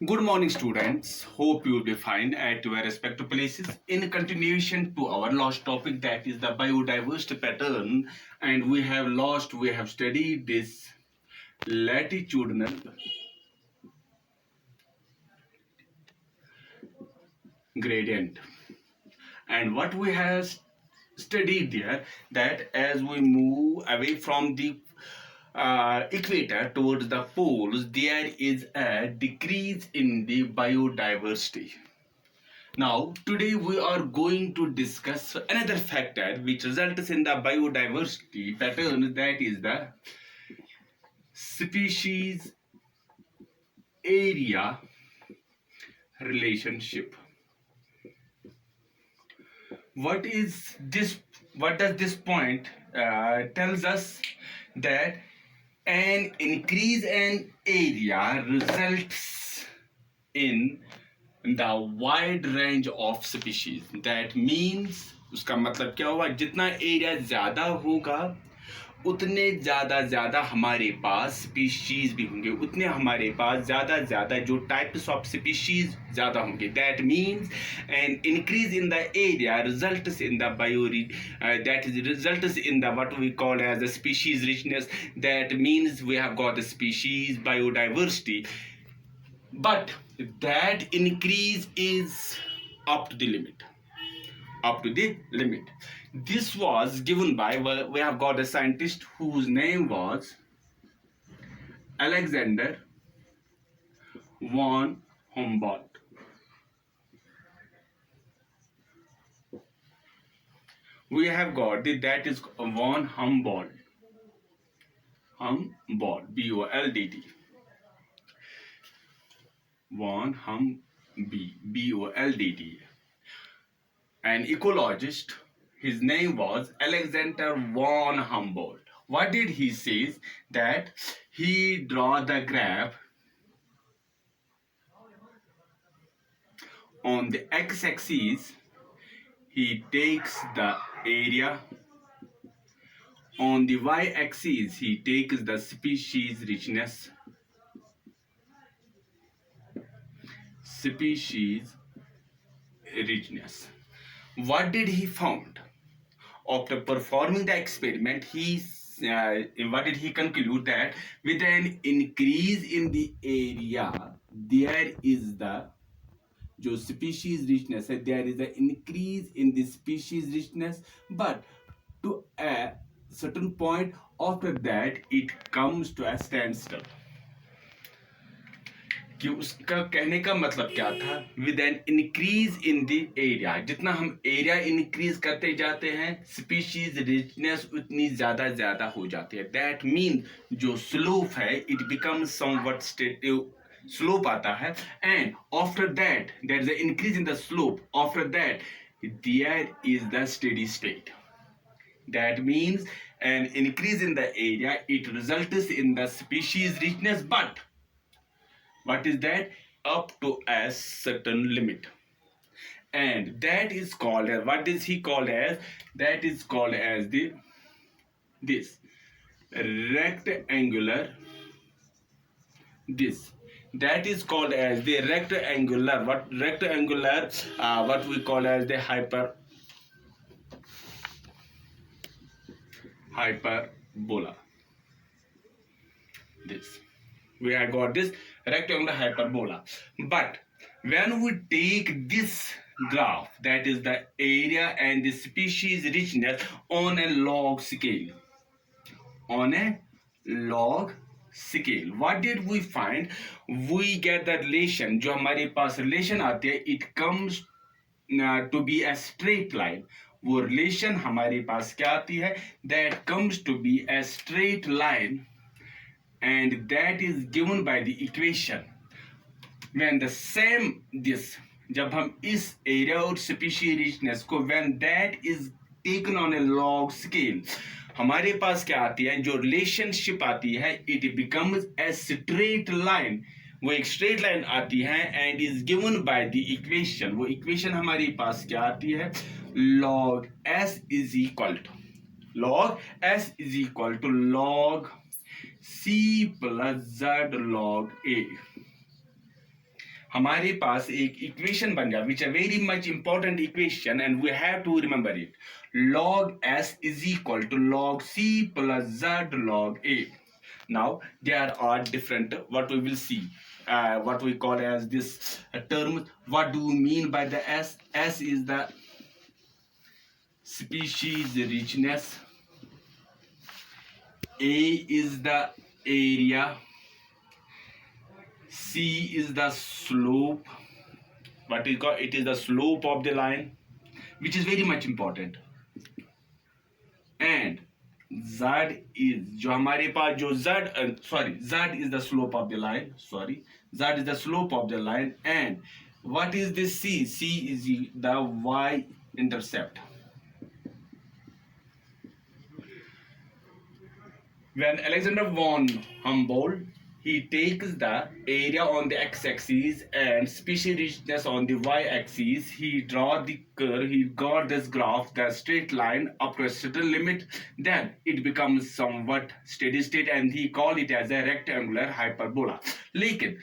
Good morning, students. Hope you will be fine at your respective places. In continuation to our last topic, that is the biodiversity pattern, and we have studied this latitudinal gradient, and what we have studied there that as we move away from the equator towards the poles, there is a decrease in the biodiversity. Now, today we are going to discuss another factor which results in the biodiversity pattern, that is the species area relationship. What is this? What does this point tells us? That an increase in area results in the wide range of species. That means उसका मतलब क्या हुआ, जितना area ज्यादा होगा उतने ज्यादा हमारे पास स्पीशीज भी होंगे, उतने हमारे पास ज्यादा जो टाइप्स ऑफ स्पीशीज ज्यादा होंगे. That means an increase in the area results in the that is results in the what we call as the species richness. That means we have got the species biodiversity, but that increase is up to the limit. This was given by, well, we have got a scientist whose name was Alexander von Humboldt. We have got that is von Humboldt. B-O-L-D-T. Von B-O-L-D-T. An ecologist. His name was Alexander von Humboldt. What did he say? That he draw the graph on the x-axis. He takes the area. On the y-axis, he takes the species richness. What did he found? After performing the experiment, what did he conclude? That with an increase in the area, there is the जो species richness है, there is an increase in the species richness, but to a certain point after that it comes to a standstill. कि उसका कहने का मतलब क्या था? With an increase in the area, जितना हम एरिया इंक्रीज करते जाते हैं स्पीशीज रिचनेस उतनी ज्यादा हो जाती है. दैट मीन जो स्लोप है इट बिकम्स समवट स्लोप आता है, and after that there is a increase in the slope. After that there is the steady state. That means an increase in the area, it results in the species richness, but what is that? Up to a certain limit. And that is called as, what is he called as? That is called as this rectangular, that is called as the rectangular, what we call as the hyperbola. We have got this rectangular hyperbola. But when we take this graph, that is the area and the species richness on a log scale, what did we find? We get the relation, जो हमारे पास relation आती है, it comes to be a straight line. वो relation हमारे पास क्या आती है? That comes to be a straight line, and that is given by the equation. When the same this, जब हम इस area और species richness को when that is taken on a log scale, हमारे पास क्या आती है? जो relationship आती है, it becomes a straight line. वो एक स्ट्रेट लाइन आती है and is given by the equation. वो इक्वेशन हमारे पास क्या आती है? log s is equal to log c plus z log a. हमारे पास एक इक्वेशन बन गया which a very much important equation and we have to remember it. Log s is equal to log c plus z log a. Now there are different what we will see, what we call as this term. What do you mean by the s? S is the species richness, a is the area, c is the slope. What is called, it is the slope of the line, which is very much important. And z is जो हमारे पास जो z is the slope of the line. Z is the slope of the line. And what is this c? C is the y intercept. When Alexander von Humboldt, he takes the area on the x-axis and species richness on the y-axis, he draw the curve, he got this graph, the straight line up to a certain limit, then it becomes somewhat steady state and he call it as a rectangular hyperbola. लेकिन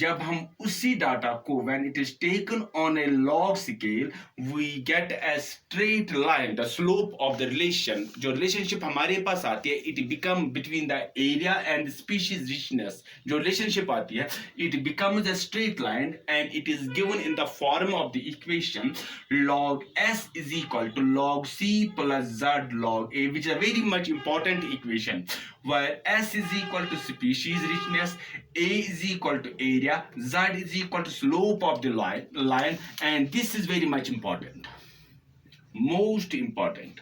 जब हम उसी data को when it is taken on a log scale, we get a straight line, the slope of the relation, जो relationship हमारे पास आती है, it become between the area and the species richness, जो relationship आती है, it becomes a straight line and it is given in the form of the equation log s is equal to log c plus z log a, which is a very much important equation, where s is equal to species richness, a is equal to area, z is equal to slope of the line, and this is very much important, most important.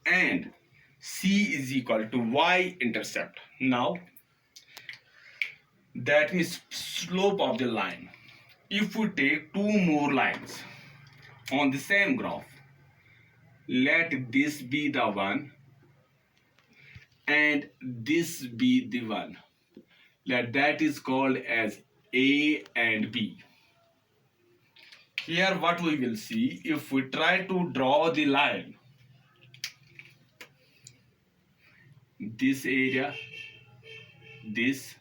And c is equal to y intercept. Now that means slope of the line. If we take two more lines on the same graph, let this be the one and this be the one, that is called as A and B. Here what we will see, if we try to draw the line, this area, this,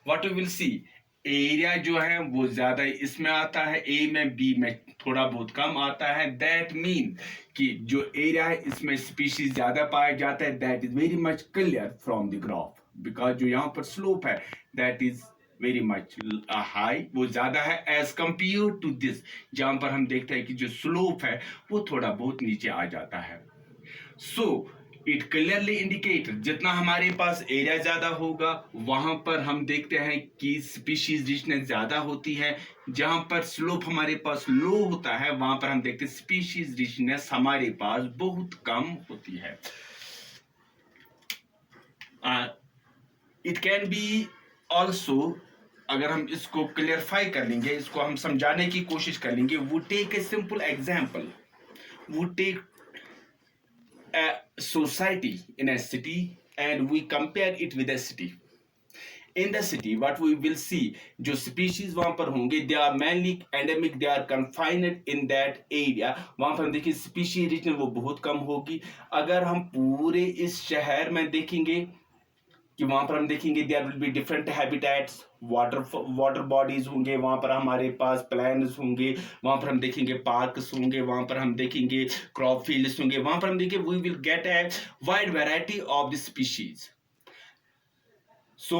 what we will see, area जो है वो ज्यादा इसमें आता है, ए में B में थोड़ा बहुत कम आता है. दैट मीन कि जो एरिया है इसमें स्पीशीज ज्यादा पाया जाता है. That is very much clear from the graph, because जो यहाँ पर स्लोप है that is very much high, वो ज्यादा है एज कंपेयर टू दिस, जहां पर हम देखते हैं कि जो स्लोप है वो थोड़ा बहुत नीचे आ जाता है. सो इट क्लियरली इंडिकेट जितना हमारे पास एरिया ज्यादा होगा वहां पर हम देखते हैं कि स्पीशीज रिचनेस ज्यादा होती है. जहां पर स्लोप हमारे पास लो होता है वहां पर हम देखते हैं स्पीशीज रिचनेस हमारे पास बहुत कम होती है. इट कैन बी ऑल्सो, अगर हम इसको क्लियरफाई कर लेंगे, इसको हम समझाने की कोशिश कर लेंगे, वो टेक ए सिंपल एग्जाम्पल. वो take a society in a city and we compare it with a city. In the city what we will see, जो species वहां पर होंगे they are mainly endemic, they are confined in that area. वहां पर हम देखिए species rich वो बहुत कम होगी. अगर हम पूरे इस शहर में देखेंगे कि वहां पर हम देखेंगे there will be different habitats, water bodies होंगे, वहां पर हमारे पास प्लान्स होंगे, वहां पर हम देखेंगे पार्क्स होंगे, वहां पर हम देखेंगे क्रॉप फील्ड्स होंगे, वहां पर हम देखेंगे we will get a wide variety of the species. So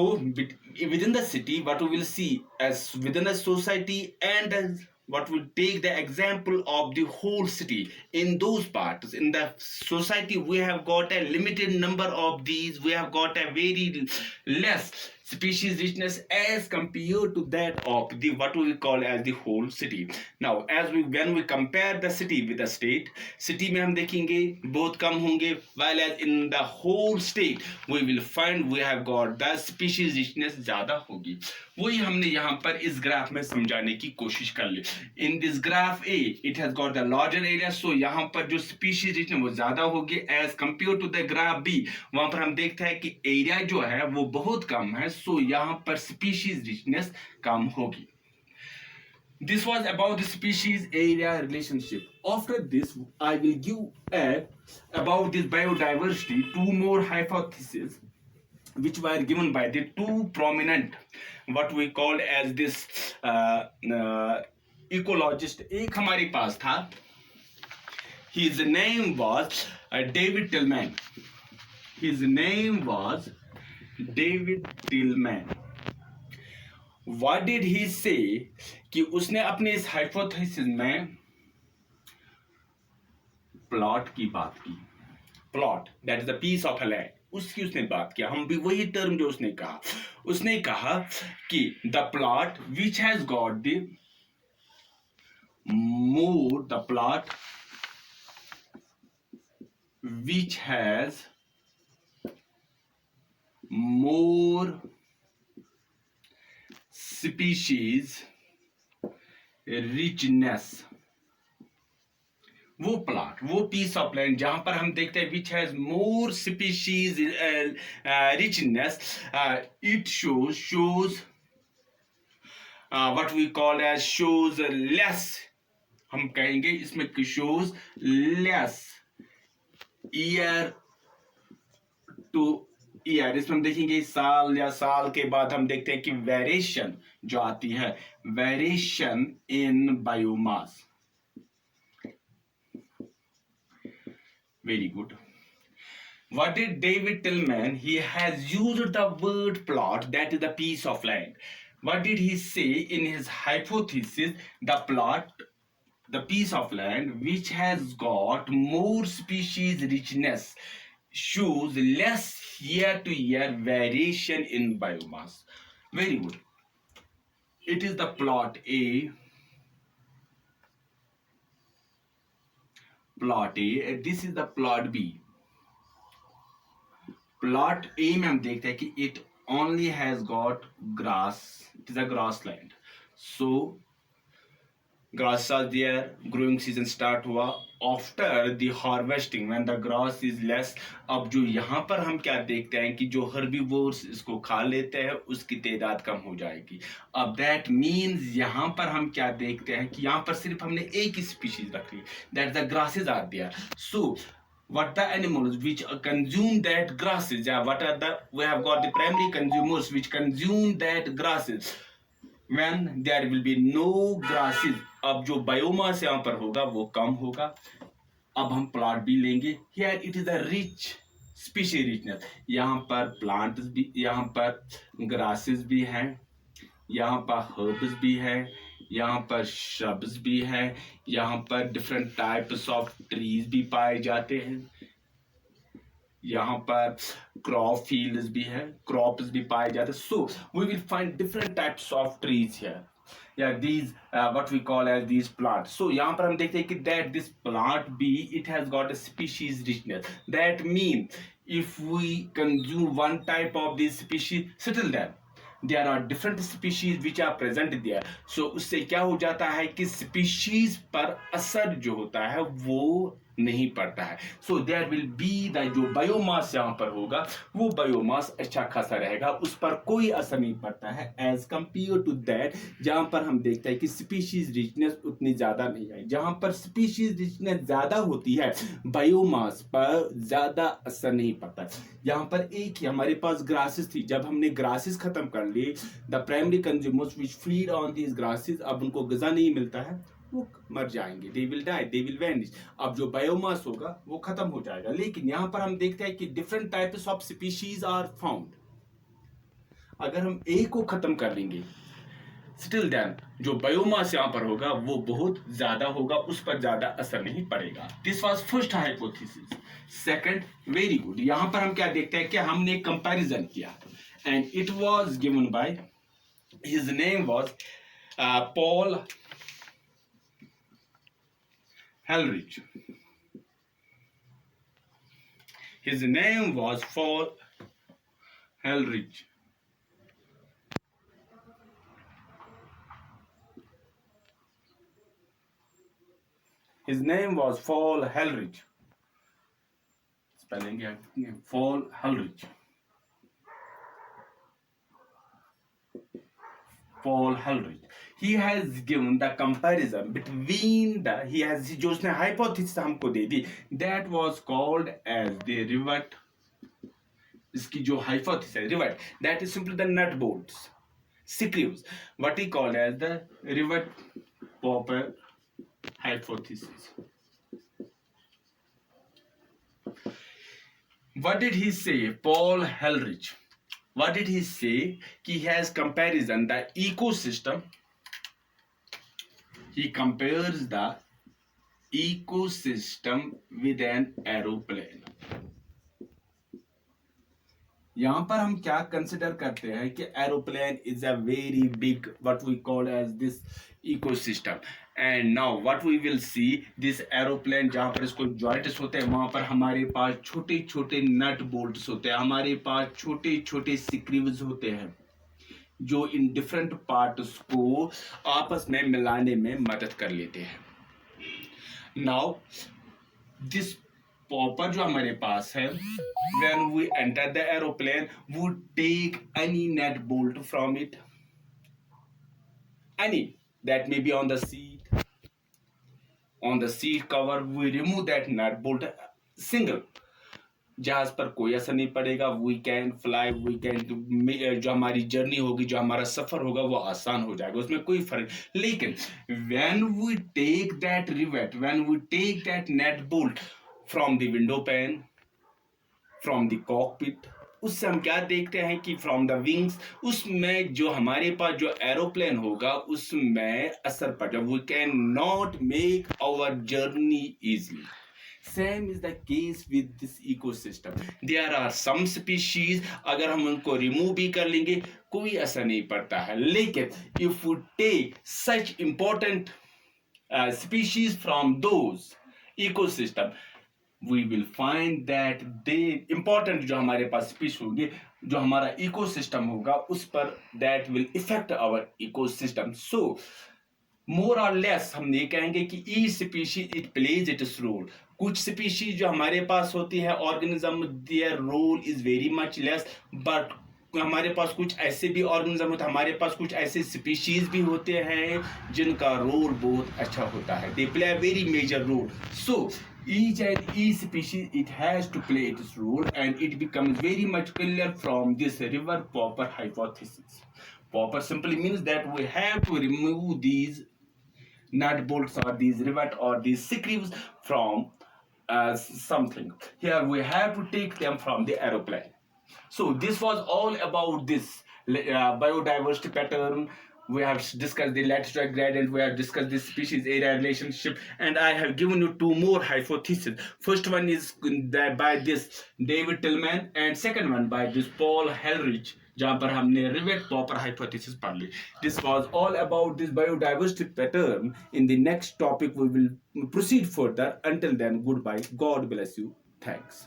within the city what we will see as within the society and as what we take the example of the whole city, in those parts in the society we have got a limited number of these, we have got a very less species richness as compared to that of the what we call as the whole city. Now as we when we compare the city with the state, city में हम देखेंगे बहुत कम होंगे, while as in the whole state we will find we have got the species richness ज़्यादा होगी. वही हमने यहाँ पर इस ग्राफ में समझाने की कोशिश कर ली. In this graph A it has got the larger area, so यहाँ पर जो species richness वो ज़्यादा होगी as compared to the graph B. वहाँ पर हम देखते हैं कि एरिया जो है वो बहुत कम है, so यहाँ पर species richness कम होगी. This was about the species area relationship. After this I will give about this biodiversity two more hypotheses. which were given by the two prominent, what we call as this ecologist. एक हमारे पास था, his name was David Tillman. His name was David Tillman. What did he say? कि उसने अपने इस hypothesis में plot की बात की. Plot, that is the piece of land, उसकी उसने बात किया. हम भी वही टर्म जो उसने कहा कि the plot which has got the more, the plot which has more species richness, वो प्लॉट, वो पीस ऑफ लैंड जहां पर हम देखते हैं which has more species richness, it shows what we call as shows less, हम कहेंगे इसमें shows less year two year. इसमें हम देखेंगे साल या साल के बाद हम देखते हैं कि वेरिएशन जो आती है, variation in biomass. Very good. What did David Tillman? He has used the word plot, that is the piece of land. What did he say in his hypothesis? The plot, the piece of land which has got more species richness, shows less year to year variation in biomass. Very good. It is the plot A. Plot A. This is the plot B. Plot A में हम देखते हैं कि it only has got grass, it is a grass land. So grass are there, growing season start हुआ after the harvesting when the grass is less. अब जो यहाँ पर हम क्या देखते हैं कि जो हर्बीवोर्स इसको खा लेते हैं उसकी तादाद कम हो जाएगी. अब दैट मीन्स यहाँ पर हम क्या देखते हैं कि यहाँ पर सिर्फ हमने एक ही स्पीशीज रख ली, that the grasses are there. So what the animals which consume that grasses, what are the, we have got the primary consumers which consume that grasses. When there will be no grasses, अब जो biomass यहाँ पर होगा वो कम होगा. अब हम plant भी लेंगे. here it is a rich species richness. यहाँ पर प्लांट्स भी, यहाँ पर ग्रासेस भी हैं, यहाँ पर हर्ब्स भी है, यहाँ पर श्रब्स भी है, यहाँ पर डिफरेंट टाइप्स ऑफ ट्रीज भी पाए जाते हैं, यहाँ पर क्रॉप फील्ड्स भी है, क्रॉप्स भी पाए जाते हैं. So we will find different types of trees here, या these what we call as these plant. So यहाँ पर हम देखते हैं कि that this plant B it has got a species richness. That mean if we consume one type of this species, still that there are different species which are present there. So उससे क्या हो जाता है कि species पर असर जो होता है वो नहीं पड़ता है. So there will be the जो बायोमास यहाँ पर होगा वो बायोमास अच्छा खासा रहेगा, उस पर कोई असर नहीं पड़ता है एज कंपेयर टू दैट जहाँ पर हम देखते हैं कि स्पीशीज रिचनेस उतनी ज्यादा नहीं है. जहाँ पर स्पीशीज रिचनेस ज्यादा होती है बायोमास पर ज्यादा असर नहीं पड़ता. यहाँ पर एक ही हमारे पास ग्रासेस थी, जब हमने ग्रासेस खत्म कर ली, the primary consumers which feed on these grasses, अब उनको ग़िज़ा नहीं मिलता है, वो मर जाएंगे, they will die, they will vanish. अब जो बायोमास होगा वो खत्म हो जाएगा. लेकिन यहां पर हम देखते हैं कि different types of species are found. अगर हम एक को खत्म कर लेंगे, स्टिल देन जो बायोमास यहां पर होगा वो बहुत ज्यादा होगा, उस पर ज्यादा असर नहीं पड़ेगा. This was first hypothesis. Second, very good. यहां पर हम क्या देखते हैं कि हमने कंपैरिजन किया and it was given by, his name was Paul Helrich. His name was Paul Helrich. His name was Paul Helrich. Spelling here, Paul Helrich. Paul Helrich. He has given the comparison between the, he has जो उसने hypothesis हमको दे दी, that was called as the इसकी जो hypothesis है rivet, that is simply the nut bolts, screws, what he called as the rivet Popper hypothesis. What did he say? Paul Helrich. What did he say? He has comparison the ecosystem. He compares the ecosystem with an aeroplane. यहाँ पर हम क्या consider करते हैं कि aeroplane is a very big what we call as this ecosystem and now what we will see this aeroplane जहाँ पर इसको जॉइंट्स होते हैं वहाँ पर हमारे पास छोटे छोटे नट बोल्ट्स होते हैं, हमारे पास छोटे छोटे स्क्रूज होते हैं जो इन डिफरेंट पार्ट्स को आपस में मिलाने में मदद कर लेते हैं. नाउ दिस popper जो हमारे पास है, when we enter the aeroplane we take any nut bolt from it, any that may be on the seat cover, we remove that nut bolt single. जहाज पर कोई असर नहीं पड़ेगा, we can fly, we can जो हमारी journey होगी, जो हमारा सफर होगा वो आसान हो जाएगा, उसमें कोई फर्क. लेकिन when we take that rivet, when we take that nut bolt from the window pane, from the cockpit, उससे हम क्या देखते हैं कि from the wings, उसमें जो हमारे पास जो एरोप्लेन होगा उसमें असर पड़ जाए, we can not make our journey easily. Same is the case with this ecosystem. There are some species, अगर हम उनको remove भी कर लेंगे कोई असर नहीं पड़ता है, लेकिन if we take such important species from those ecosystem, we will find that they important जो हमारे पास स्पीशीज होगी, जो हमारा इकोसिस्टम होगा उस पर that will affect our ecosystem. So more or less हम ये कहेंगे कि each species it plays its role. कुछ स्पीशीज जो हमारे पास होती है organism, their role is very much less, but हमारे पास कुछ ऐसे भी ऑर्गेनिज्म होते हैं, हमारे पास कुछ ऐसे स्पीशीज भी होते हैं जिनका रोल बहुत अच्छा होता है, they play a very major role. So each and each species it has to play its role and it becomes very much clear from this river popper hypothesis. Popper simply means that we have to remove these nut bolts or these rivet or these screws from something. Here we have to take them from the aeroplane. So this was all about this biodiversity pattern. We have discussed the latitude gradient, we have discussed the species area relationship, and I have given you two more hypotheses. First one is by this David Tillman and second one by this Paul Helrich, जहाँ पर हमने rivet popper hypothesis पढ़ ली. This was all about this biodiversity pattern. In the next topic we will proceed further. Until then, goodbye. God bless you. Thanks.